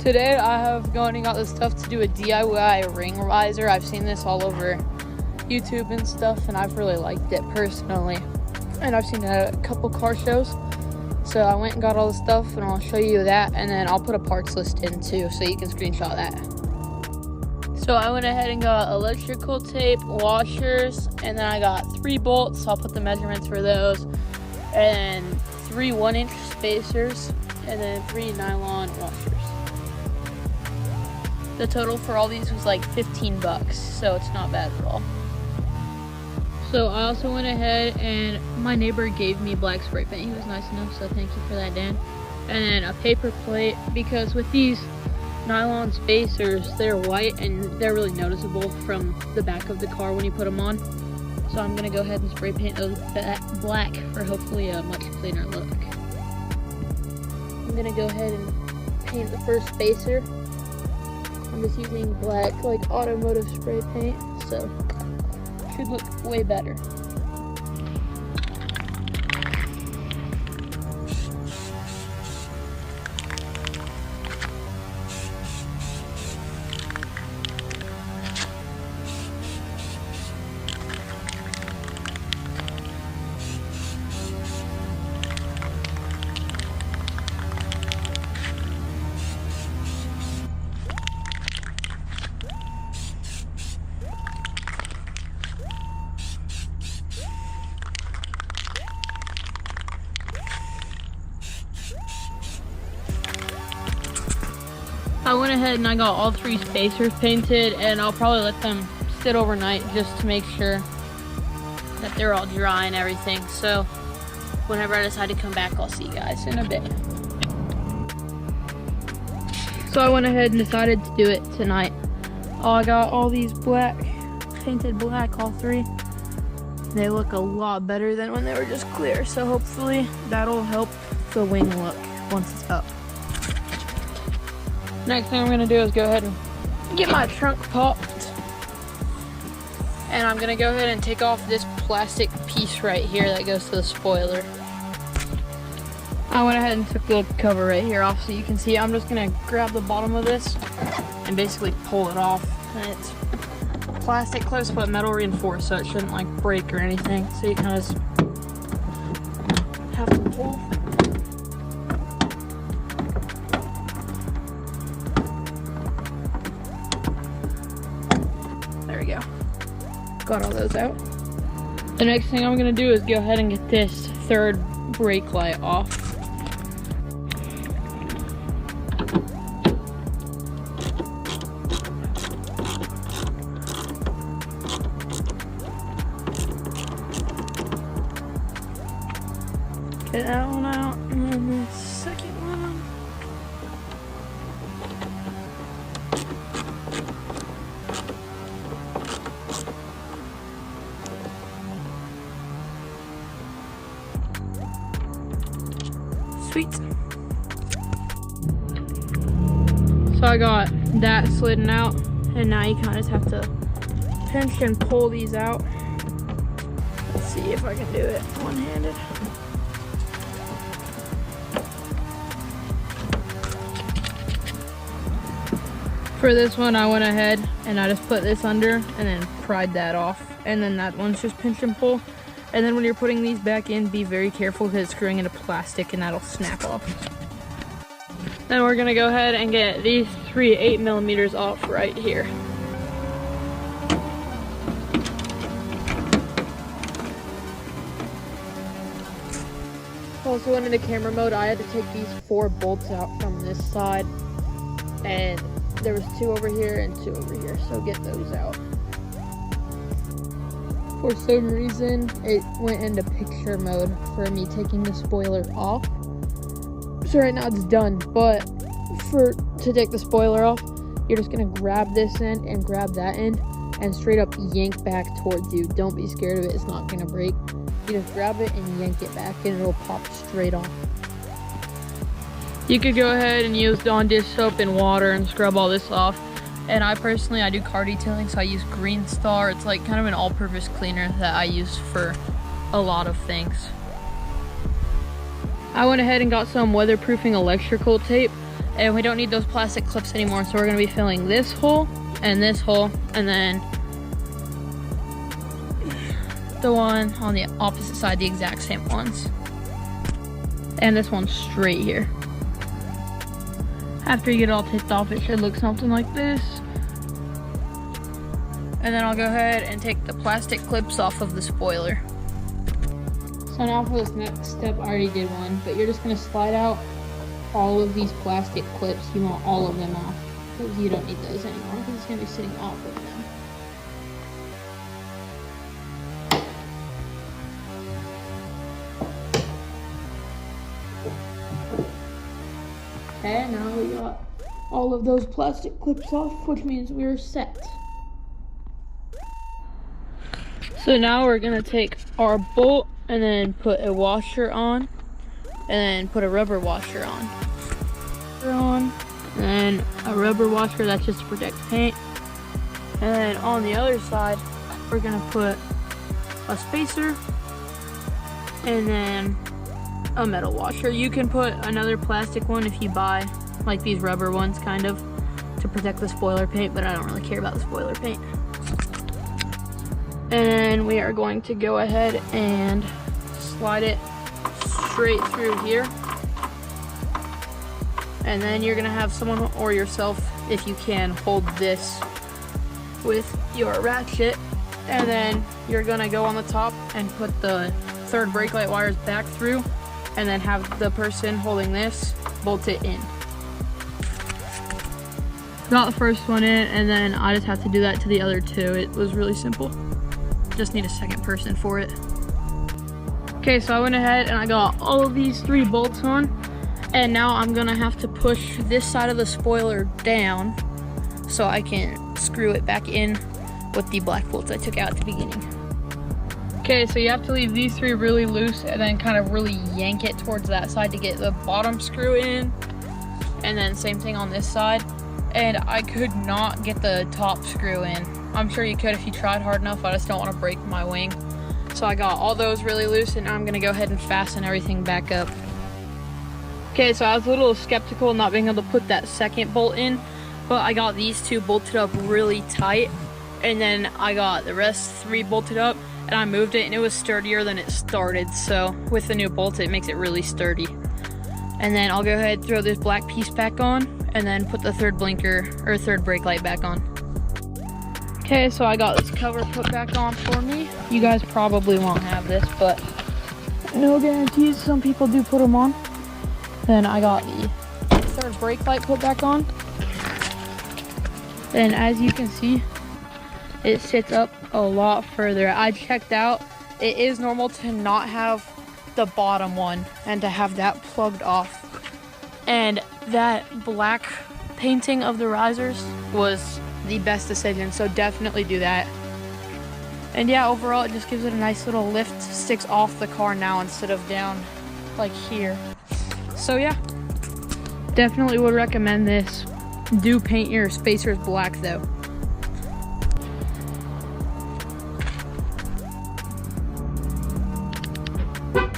Today I have gone and got this stuff to do a DIY ring riser. I've seen this all over YouTube and stuff, and I've really liked it personally. And I've seen a couple car shows. So I went and got all the stuff, and I'll show you that, and then I'll put a parts list in too, so you can screenshot that. So I went ahead and got electrical tape, washers, and then I got 3 bolts. I'll put the measurements for those, and 3 1-inch spacers, and then 3 nylon washers. The total for all these was like 15 bucks, so it's not bad at all. So I also went ahead and my neighbor gave me black spray paint. He was nice enough, so thank you for that, Dan. And then a paper plate, because with these nylon spacers, they're white and they're really noticeable from the back of the car when you put them on. So I'm gonna go ahead and spray paint those black for hopefully a much cleaner look. I'm gonna go ahead and paint the first spacer. I'm just using black, like automotive spray paint, so should look way better. I went ahead and I got all 3 spacers painted, and I'll probably let them sit overnight just to make sure that they're all dry and everything. So whenever I decide to come back, I'll see you guys in a bit. So I went ahead and decided to do it tonight. I got all these black, painted black, all 3. They look a lot better than when they were just clear, so hopefully that'll help the wing look once it's up. Next thing I'm gonna do is go ahead and get my trunk popped. And I'm gonna go ahead and take off this plastic piece right here that goes to the spoiler. I went ahead and took the cover right here off so you can see. I'm just gonna grab the bottom of this and basically pull it off. And it's plastic close but metal reinforced, so it shouldn't like break or anything. So you kind of just have to pull. There we go. Got all those out. The next thing I'm gonna do is go ahead and get this 3rd brake light off. Get that one out, and then the second one. Sweet. So I got that slidden out, and now you kind of just have to pinch and pull these out. Let's see if I can do it one-handed. For this one, I went ahead and I just put this under and then pried that off. And then that one's just pinch and pull. And then when you're putting these back in, be very careful because it's screwing into plastic and that'll snap off. Then we're gonna go ahead and get these 3 8mm off right here. Also, when in the camera mode, I had to take these 4 bolts out from this side. And there was 2 over here and 2 over here, so get those out. For some reason, it went into picture mode for me taking the spoiler off. So right now it's done, but to take the spoiler off, you're just gonna grab this end and grab that end and straight up yank back towards you. Don't be scared of it, it's not gonna break. You just grab it and yank it back and it'll pop straight off. You could go ahead and use Dawn dish soap and water and scrub all this off. And I do car detailing, so I use Green Star. It's like kind of an all-purpose cleaner that I use for a lot of things. I went ahead and got some weatherproofing electrical tape. And we don't need those plastic clips anymore, so we're gonna be filling this hole, and then the one on the opposite side, the exact same ones. And this one straight here. After you get it all taped off, it should look something like this. And then I'll go ahead and take the plastic clips off of the spoiler. So now for this next step, I already did one, but you're just gonna slide out all of these plastic clips. You want all of them off, because you don't need those anymore, because it's gonna be sitting off of them. Okay, now we got all of those plastic clips off, which means we're set. So now we're gonna take our bolt and then put a washer on, and then put a rubber washer on. And then a rubber washer, that's just to protect paint. And then on the other side, we're gonna put a spacer and then a metal washer. You can put another plastic one if you buy like these rubber ones, kind of, to protect the spoiler paint, but I don't really care about the spoiler paint. And we are going to go ahead and slide it straight through here. And then you're gonna have someone or yourself, if you can, hold this with your ratchet. And then you're gonna go on the top and put the third brake light wires back through, and then have the person holding this bolt it in. Got the first one in, and then I just have to do that to the other two. It was really simple. Just need a second person for it. Okay, so I went ahead and I got all of these 3 bolts on, and now I'm gonna have to push this side of the spoiler down so I can screw it back in with the black bolts I took out at the beginning. Okay, so you have to leave these 3 really loose and then kind of really yank it towards that side to get the bottom screw in, and then same thing on this side. And I could not get the top screw in. I'm sure you could if you tried hard enough. I just don't want to break my wing. So I got all those really loose, and now I'm gonna go ahead and fasten everything back up. Okay, so I was a little skeptical not being able to put that second bolt in, but I got these 2 bolted up really tight, and then I got the rest 3 bolted up, and I moved it, and it was sturdier than it started. So with the new bolt, it makes it really sturdy. And then I'll go ahead and throw this black piece back on, and then put the third blinker or third brake light back on. Okay, so I got this cover put back on for me. You guys probably won't have this, but no guarantees. Some people do put them on. Then I got the third brake light put back on. And as you can see, it sits up a lot further. I checked out. It is normal to not have the bottom one and to have that plugged off. And that black painting of the risers was the best decision, so definitely do that. And yeah, overall it just gives it a nice little lift, sticks off the car now instead of down like here. So yeah, definitely would recommend this. Do paint your spacers black though.